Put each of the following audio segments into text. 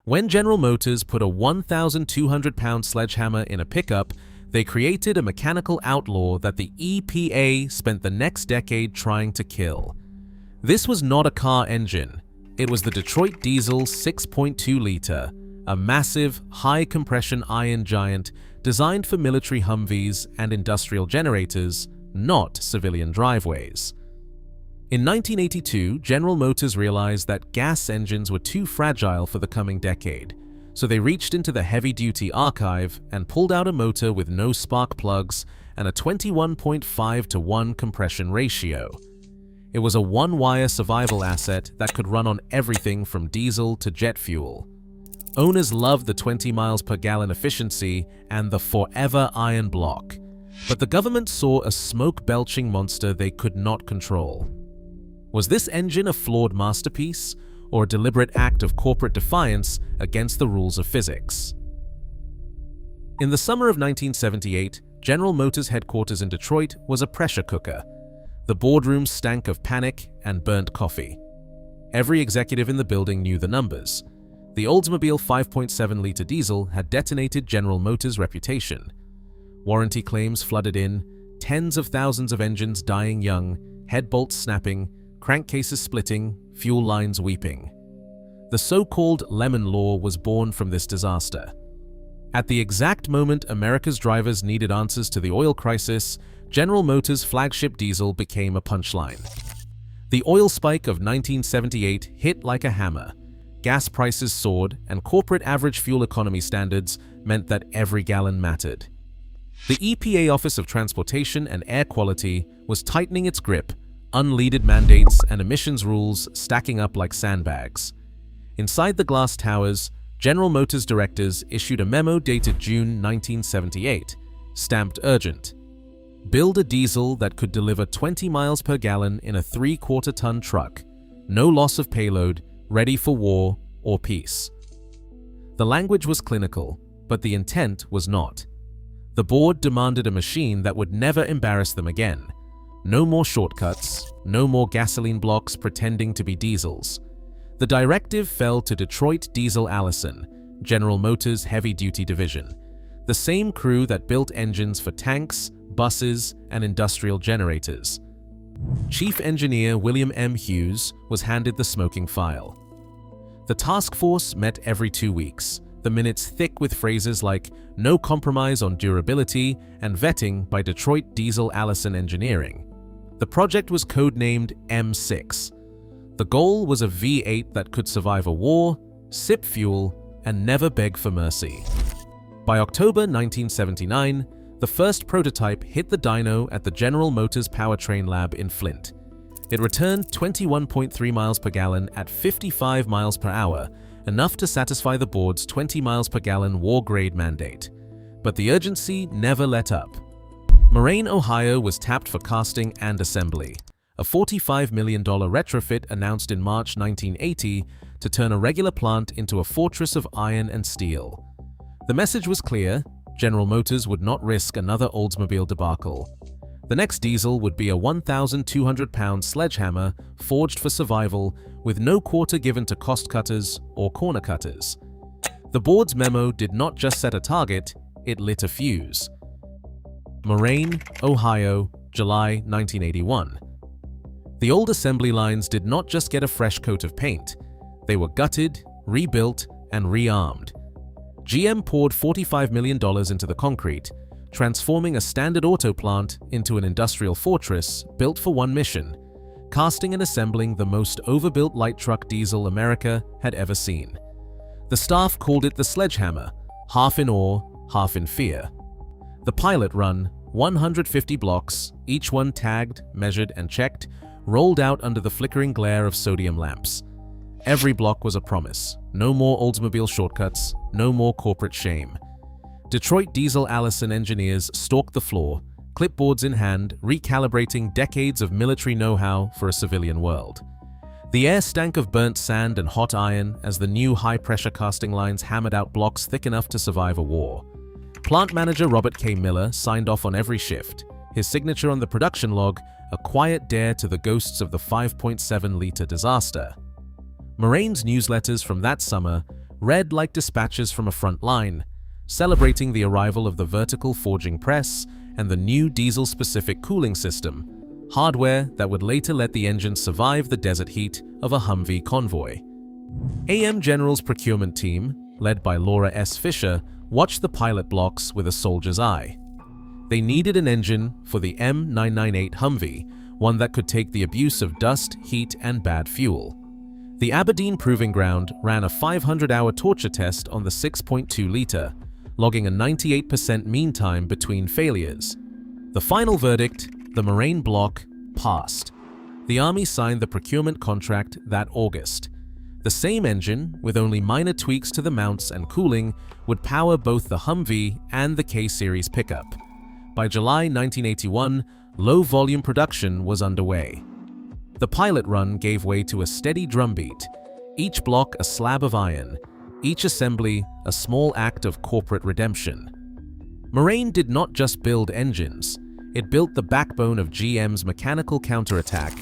When General Motors put a 1,200-pound sledgehammer in a pickup, they created a mechanical outlaw that the EPA spent the next decade trying to kill. This was not a car engine. It was the Detroit Diesel 6.2-liter, a massive, high-compression iron giant designed for military Humvees and industrial generators, not civilian driveways. In 1982, General Motors realized that gas engines were too fragile for the coming decade, so they reached into the heavy-duty archive and pulled out a motor with no spark plugs and a 21.5:1 compression ratio. It was a one-wire survival asset that could run on everything from diesel to jet fuel. Owners loved the 20 miles per gallon efficiency and the forever iron block, but the government saw a smoke-belching monster they could not control. Was this engine a flawed masterpiece, or a deliberate act of corporate defiance against the rules of physics? In the summer of 1978, General Motors headquarters in Detroit was a pressure cooker. The boardroom stank of panic and burnt coffee. Every executive in the building knew the numbers. The Oldsmobile 5.7-liter diesel had detonated General Motors' reputation. Warranty claims flooded in, tens of thousands of engines dying young, head bolts snapping, crankcases splitting, fuel lines weeping. The so-called Lemon Law was born from this disaster. At the exact moment America's drivers needed answers to the oil crisis, General Motors' flagship diesel became a punchline. The oil spike of 1978 hit like a hammer. Gas prices soared, and corporate average fuel economy standards meant that every gallon mattered. The EPA Office of Transportation and Air Quality was tightening its grip, unleaded mandates and emissions rules stacking up like sandbags. Inside the glass towers, General Motors directors issued a memo dated June 1978, stamped urgent. Build a diesel that could deliver 20 miles per gallon in a 3/4-ton truck, no loss of payload, ready for war or peace. The language was clinical, but the intent was not. The board demanded a machine that would never embarrass them again. No more shortcuts, no more gasoline blocks pretending to be diesels. The directive fell to Detroit Diesel Allison, General Motors' heavy-duty division, the same crew that built engines for tanks, buses, and industrial generators. Chief Engineer William M. Hughes was handed the smoking file. The task force met every 2 weeks, the minutes thick with phrases like "no compromise on durability" and vetting by Detroit Diesel Allison Engineering. The project was codenamed M6. The goal was a V8 that could survive a war, sip fuel, and never beg for mercy. By October 1979, the first prototype hit the dyno at the General Motors Powertrain Lab in Flint. It returned 21.3 miles per gallon at 55 miles per hour, enough to satisfy the board's 20 miles per gallon war-grade mandate. But the urgency never let up. Moraine, Ohio was tapped for casting and assembly, a $45 million retrofit announced in March 1980 to turn a regular plant into a fortress of iron and steel. The message was clear: General Motors would not risk another Oldsmobile debacle. The next diesel would be a 1,200-pound sledgehammer forged for survival, with no quarter given to cost cutters or corner cutters. The board's memo did not just set a target, it lit a fuse. Moraine, Ohio, July 1981. The old assembly lines did not just get a fresh coat of paint. They were gutted, rebuilt, and rearmed. GM poured $45 million into the concrete, transforming a standard auto plant into an industrial fortress built for one mission: casting and assembling the most overbuilt light truck diesel America had ever seen. The staff called it the sledgehammer, half in awe, half in fear. The pilot run, 150 blocks, each one tagged, measured, and checked, rolled out under the flickering glare of sodium lamps. Every block was a promise: no more Oldsmobile shortcuts, no more corporate shame. Detroit Diesel Allison engineers stalked the floor, clipboards in hand, recalibrating decades of military know-how for a civilian world. The air stank of burnt sand and hot iron as the new high-pressure casting lines hammered out blocks thick enough to survive a war. Plant manager Robert K. Miller signed off on every shift, his signature on the production log a quiet dare to the ghosts of the 5.7-liter disaster. Moraine's newsletters from that summer red like dispatches from a front line, celebrating the arrival of the vertical forging press and the new diesel-specific cooling system, hardware that would later let the engine survive the desert heat of a Humvee convoy. AM General's procurement team, led by Laura S. Fisher, watched the pilot blocks with a soldier's eye. They needed an engine for the M998 Humvee, one that could take the abuse of dust, heat, and bad fuel. The Aberdeen Proving Ground ran a 500-hour torture test on the 6.2-liter, logging a 98% mean time between failures. The final verdict, the Moraine block, passed. The Army signed the procurement contract that August. The same engine, with only minor tweaks to the mounts and cooling, would power both the Humvee and the K-Series pickup. By July 1981, low-volume production was underway. The pilot run gave way to a steady drumbeat, each block a slab of iron, each assembly a small act of corporate redemption. Moraine did not just build engines, it built the backbone of GM's mechanical counterattack,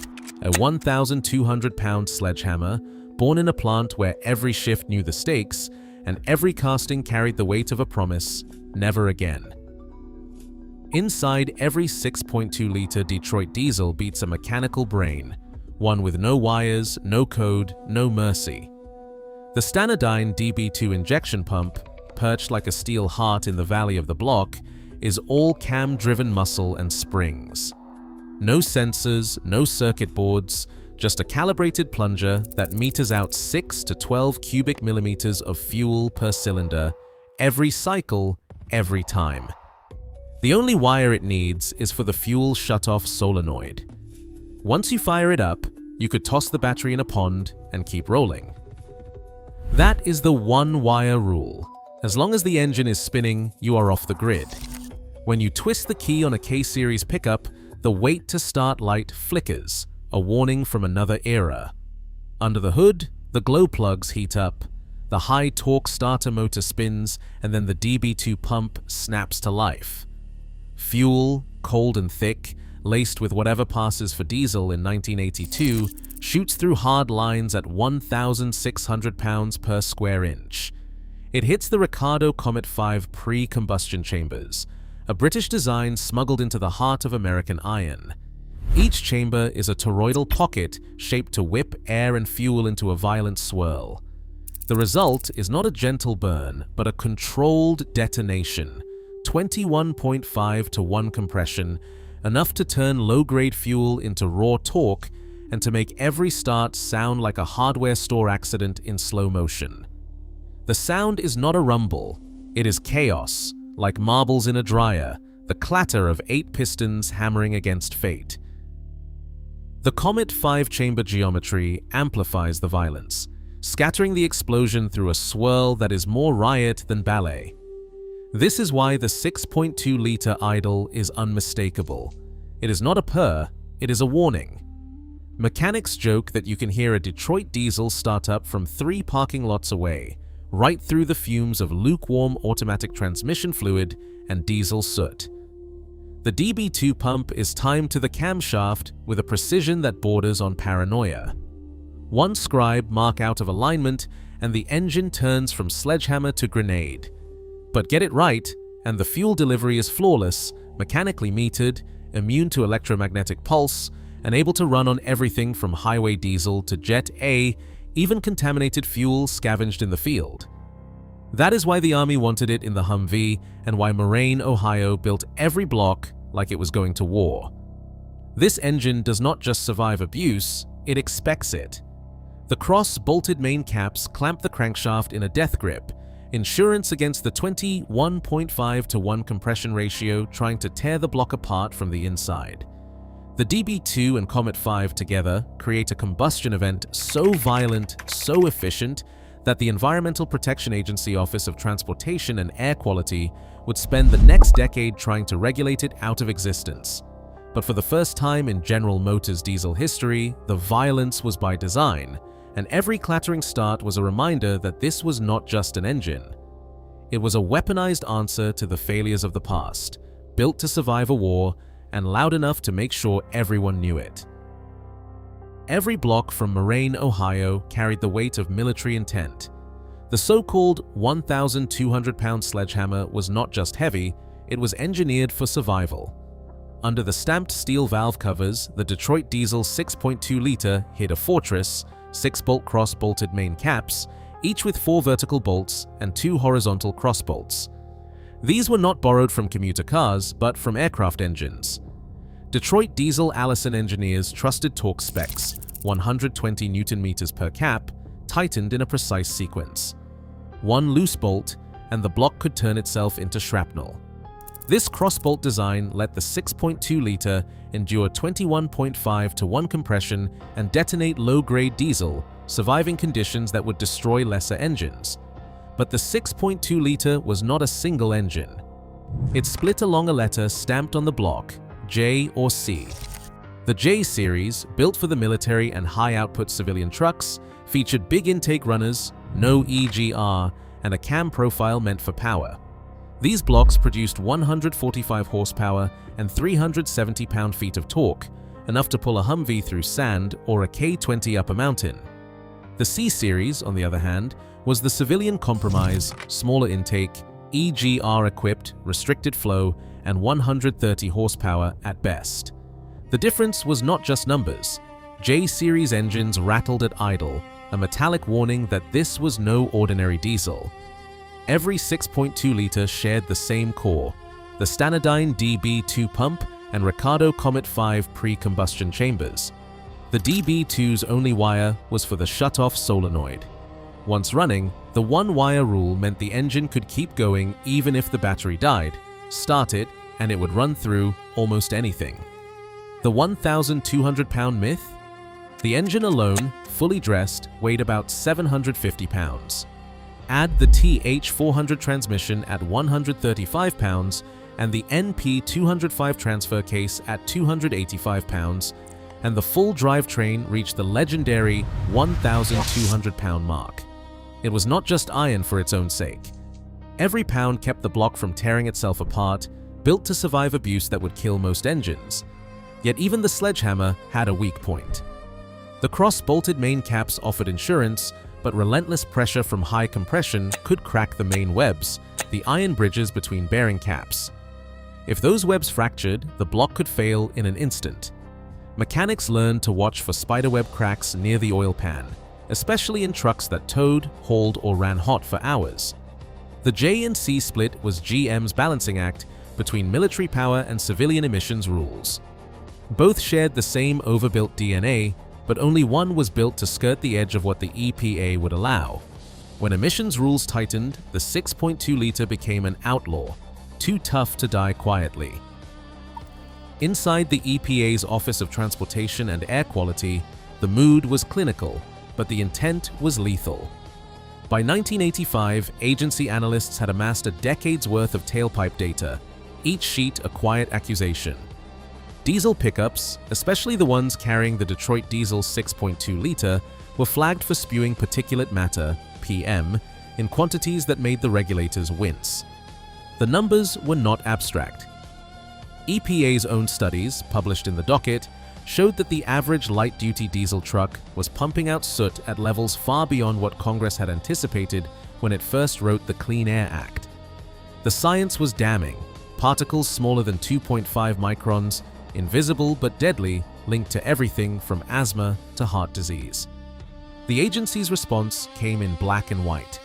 a 1,200-pound sledgehammer born in a plant where every shift knew the stakes and every casting carried the weight of a promise, never again. Inside every 6.2-liter Detroit diesel beats a mechanical brain, one with no wires, no code, no mercy. The Stanadyne DB2 injection pump, perched like a steel heart in the valley of the block, is all cam-driven muscle and springs. No sensors, no circuit boards, just a calibrated plunger that meters out 6 to 12 cubic millimeters of fuel per cylinder, every cycle, every time. The only wire it needs is for the fuel shutoff solenoid. Once you fire it up, you could toss the battery in a pond and keep rolling. That is the one-wire rule. As long as the engine is spinning, you are off the grid. When you twist the key on a K-Series pickup, the wait to start light flickers, a warning from another era. Under the hood, the glow plugs heat up, the high-torque starter motor spins, and then the DB2 pump snaps to life. Fuel, cold and thick, laced with whatever passes for diesel in 1982, shoots through hard lines at 1,600 pounds per square inch. It hits the Ricardo Comet 5 pre-combustion chambers, a British design smuggled into the heart of American iron. Each chamber is a toroidal pocket shaped to whip air and fuel into a violent swirl. The result is not a gentle burn, but a controlled detonation, 21.5 to 1 compression, enough to turn low-grade fuel into raw torque and to make every start sound like a hardware store accident in slow motion. The sound is not a rumble, it is chaos, like marbles in a dryer, the clatter of 8 pistons hammering against fate. The Comet 5-chamber geometry amplifies the violence, scattering the explosion through a swirl that is more riot than ballet. This is why the 6.2-liter idle is unmistakable. It is not a purr, it is a warning. Mechanics joke that you can hear a Detroit diesel start up from 3 parking lots away, right through the fumes of lukewarm automatic transmission fluid and diesel soot. The DB2 pump is timed to the camshaft with a precision that borders on paranoia. One scribe mark out of alignment and the engine turns from sledgehammer to grenade. But get it right, and the fuel delivery is flawless, mechanically metered, immune to electromagnetic pulse, and able to run on everything from highway diesel to Jet A, even contaminated fuel scavenged in the field. That is why the Army wanted it in the Humvee and why Moraine, Ohio built every block like it was going to war. This engine does not just survive abuse, it expects it. The cross-bolted main caps clamp the crankshaft in a death grip, insurance against the 21.5 to 1 compression ratio trying to tear the block apart from the inside. The DB2 and Comet 5 together create a combustion event so violent, so efficient, that the Environmental Protection Agency Office of Transportation and Air Quality would spend the next decade trying to regulate it out of existence. But for the first time in General Motors diesel history, the violence was by design, and every clattering start was a reminder that this was not just an engine. It was a weaponized answer to the failures of the past, built to survive a war, and loud enough to make sure everyone knew it. Every block from Moraine, Ohio carried the weight of military intent. The so-called 1,200-pound sledgehammer was not just heavy, it was engineered for survival. Under the stamped steel valve covers, the Detroit Diesel 6.2-liter hid a fortress, 6-bolt cross-bolted main caps, each with 4 vertical bolts and 2 horizontal cross bolts. These were not borrowed from commuter cars, but from aircraft engines. Detroit Diesel Allison engineers trusted torque specs, 120 Newton-meters per cap, tightened in a precise sequence. One loose bolt, and the block could turn itself into shrapnel. This cross-bolt design let the 6.2-liter endure 21.5 to 1 compression and detonate low-grade diesel, surviving conditions that would destroy lesser engines. But the 6.2-liter was not a single engine. It split along a letter stamped on the block, J or C. The J series, built for the military and high-output civilian trucks, featured big intake runners, no EGR, and a cam profile meant for power. These blocks produced 145 horsepower and 370 pound-feet of torque, enough to pull a Humvee through sand or a K20 up a mountain. The C series, on the other hand, was the civilian compromise, smaller intake, EGR-equipped, restricted flow, and 130 horsepower at best. The difference was not just numbers. J-series engines rattled at idle, a metallic warning that this was no ordinary diesel. Every 6.2-liter shared the same core, the Stanadyne DB2 pump and Ricardo Comet 5 pre-combustion chambers. The DB2's only wire was for the shut-off solenoid. Once running, the one-wire rule meant the engine could keep going even if the battery died. Start it, and it would run through almost anything. The 1,200-pound myth? The engine alone, fully dressed, weighed about 750 pounds. Add the TH400 transmission at 135 pounds and the NP205 transfer case at 285 pounds, and the full drivetrain reached the legendary 1,200-pound mark. It was not just iron for its own sake. Every pound kept the block from tearing itself apart, built to survive abuse that would kill most engines. Yet even the sledgehammer had a weak point. The cross-bolted main caps offered insurance, but relentless pressure from high compression could crack the main webs, the iron bridges between bearing caps. If those webs fractured, the block could fail in an instant. Mechanics learned to watch for spiderweb cracks near the oil pan, especially in trucks that towed, hauled, or ran hot for hours. The J and C split was GM's balancing act between military power and civilian emissions rules. Both shared the same overbuilt DNA, but only one was built to skirt the edge of what the EPA would allow. When emissions rules tightened, the 6.2-liter became an outlaw, too tough to die quietly. Inside the EPA's Office of Transportation and Air Quality, the mood was clinical, but the intent was lethal. By 1985, agency analysts had amassed a decade's worth of tailpipe data, each sheet a quiet accusation. Diesel pickups, especially the ones carrying the Detroit Diesel 6.2-liter, were flagged for spewing particulate matter, PM, in quantities that made the regulators wince. The numbers were not abstract. EPA's own studies, published in the docket, showed that the average light-duty diesel truck was pumping out soot at levels far beyond what Congress had anticipated when it first wrote the Clean Air Act. The science was damning. Particles smaller than 2.5 microns, invisible but deadly, linked to everything from asthma to heart disease. The agency's response came in black and white.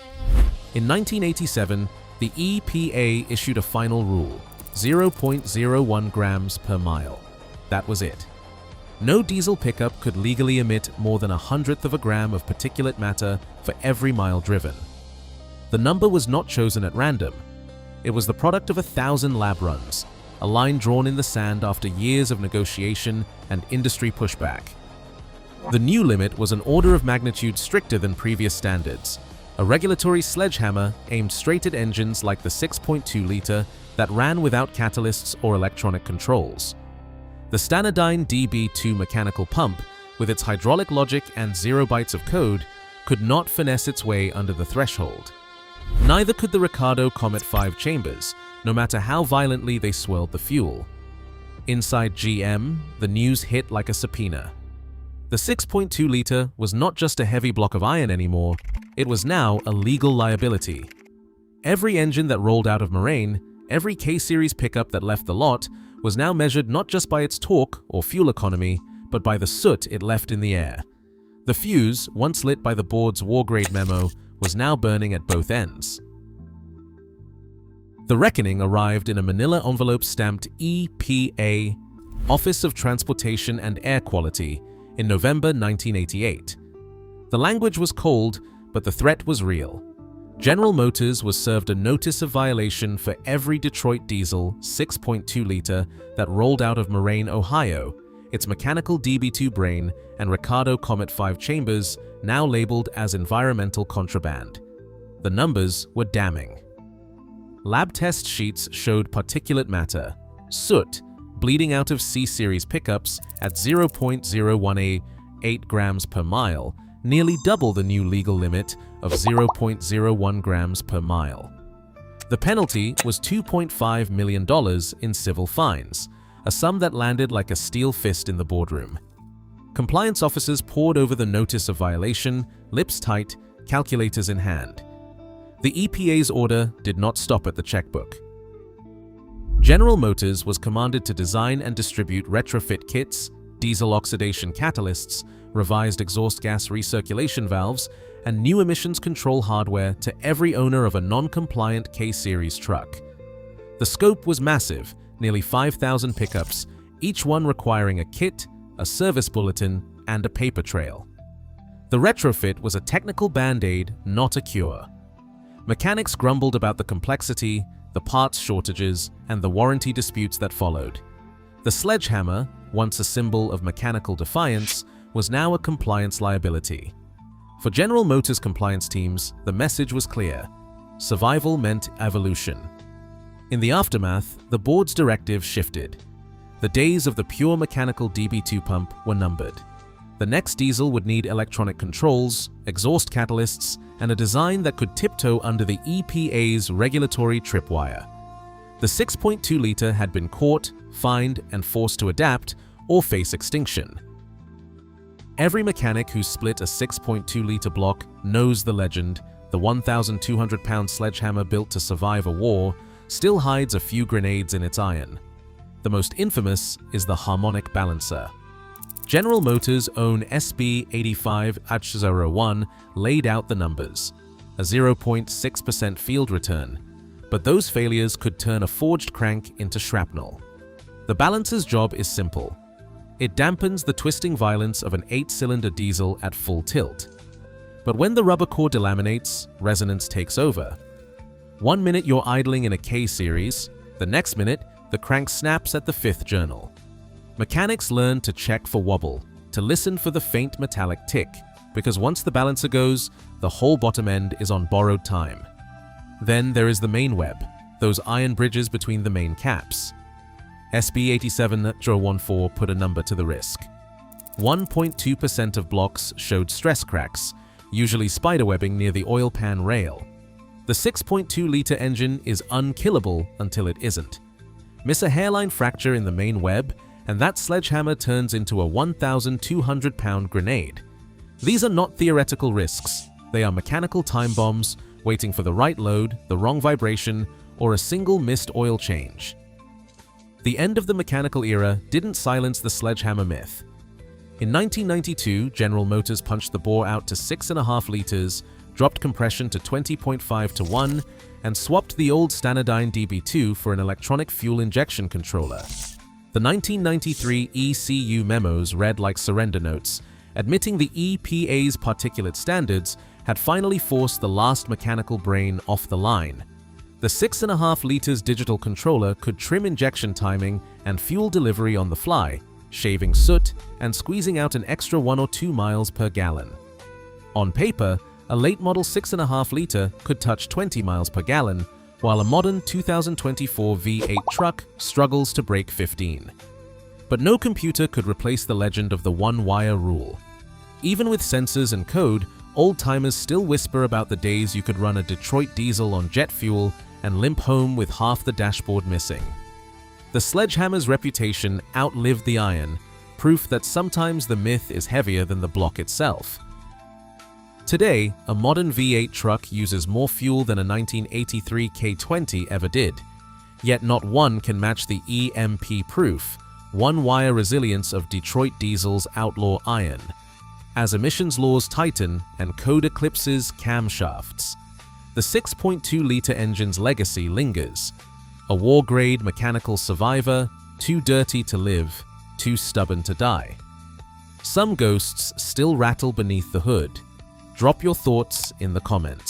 In 1987, the EPA issued a final rule, 0.01 grams per mile. That was it. No diesel pickup could legally emit more than 1/100th of a gram of particulate matter for every mile driven. The number was not chosen at random. It was the product of 1,000 lab runs, a line drawn in the sand after years of negotiation and industry pushback. The new limit was an order of magnitude stricter than previous standards, a regulatory sledgehammer aimed straight at engines like the 6.2-liter that ran without catalysts or electronic controls. The Stanadyne DB2 mechanical pump, with its hydraulic logic and 0 bytes of code, could not finesse its way under the threshold. Neither could the Ricardo Comet 5 chambers, no matter how violently they swirled the fuel. Inside GM, the news hit like a subpoena. The 6.2-liter was not just a heavy block of iron anymore, it was now a legal liability. Every engine that rolled out of Moraine, every K-Series pickup that left the lot, was now measured not just by its torque or fuel economy, but by the soot it left in the air. The fuse, once lit by the board's war-grade memo, was now burning at both ends. The reckoning arrived in a manila envelope stamped EPA, Office of Transportation and Air Quality, in November 1988. The language was cold, but the threat was real. General Motors was served a notice of violation for every Detroit diesel 6.2-liter that rolled out of Moraine, Ohio, its mechanical DB2 brain and Ricardo Comet 5 chambers now labeled as environmental contraband. The numbers were damning. Lab test sheets showed particulate matter, soot, bleeding out of C-Series pickups at 0.018 grams per mile, nearly double the new legal limit of 0.01 grams per mile. The penalty was $2.5 million in civil fines, a sum that landed like a steel fist in the boardroom. Compliance officers pored over the notice of violation, lips tight, calculators in hand. The EPA's order did not stop at the checkbook. General Motors was commanded to design and distribute retrofit kits, diesel oxidation catalysts, revised exhaust gas recirculation valves, and new emissions control hardware to every owner of a non-compliant K-Series truck. The scope was massive, nearly 5,000 pickups, each one requiring a kit, a service bulletin, and a paper trail. The retrofit was a technical band-aid, not a cure. Mechanics grumbled about the complexity, the parts shortages, and the warranty disputes that followed. The sledgehammer, once a symbol of mechanical defiance, was now a compliance liability. For General Motors compliance teams, the message was clear: survival meant evolution. In the aftermath, the board's directive shifted. The days of the pure mechanical DB2 pump were numbered. The next diesel would need electronic controls, exhaust catalysts, and a design that could tiptoe under the EPA's regulatory tripwire. The 6.2-liter had been caught, fined, and forced to adapt or face extinction. Every mechanic who split a 6.2-liter block knows the legend: the 1,200-pound sledgehammer built to survive a war still hides a few grenades in its iron. The most infamous is the harmonic balancer. General Motors' own SB 85H01 laid out the numbers: a 0.6% field return, but those failures could turn a forged crank into shrapnel. The balancer's job is simple. It dampens the twisting violence of an 8-cylinder diesel at full tilt. But when the rubber core delaminates, resonance takes over. 1 minute you're idling in a K-Series, the next minute the crank snaps at the 5th journal. Mechanics learn to check for wobble, to listen for the faint metallic tick, because once the balancer goes, the whole bottom end is on borrowed time. Then there is the main web, those iron bridges between the main caps. SB 87H14 put a number to the risk. 1.2% of blocks showed stress cracks, usually spiderwebbing near the oil pan rail. The 6.2-liter engine is unkillable until it isn't. Miss a hairline fracture in the main web, and that sledgehammer turns into a 1,200-pound grenade. These are not theoretical risks. They are mechanical time bombs waiting for the right load, the wrong vibration, or a single missed oil change. The end of the mechanical era didn't silence the sledgehammer myth. In 1992, General Motors punched the bore out to 6.5 liters, dropped compression to 20.5 to 1, and swapped the old Stanadyne DB2 for an electronic fuel injection controller. The 1993 ECU memos read like surrender notes, admitting the EPA's particulate standards had finally forced the last mechanical brain off the line. The 6.5 liters digital controller could trim injection timing and fuel delivery on the fly, shaving soot and squeezing out an extra 1 or 2 miles per gallon. On paper, a late model 6.5 liter could touch 20 miles per gallon, while a modern 2024 V8 truck struggles to break 15. But no computer could replace the legend of the one-wire rule. Even with sensors and code, old-timers still whisper about the days you could run a Detroit diesel on jet fuel and limp home with half the dashboard missing. The sledgehammer's reputation outlived the iron, proof that sometimes the myth is heavier than the block itself. Today, a modern V8 truck uses more fuel than a 1983 K20 ever did. Yet not one can match the EMP-proof, one-wire resilience of Detroit Diesel's Outlaw iron. As emissions laws tighten and code eclipses camshafts, the 6.2-liter engine's legacy lingers. A war-grade mechanical survivor, too dirty to live, too stubborn to die. Some ghosts still rattle beneath the hood. Drop your thoughts in the comments.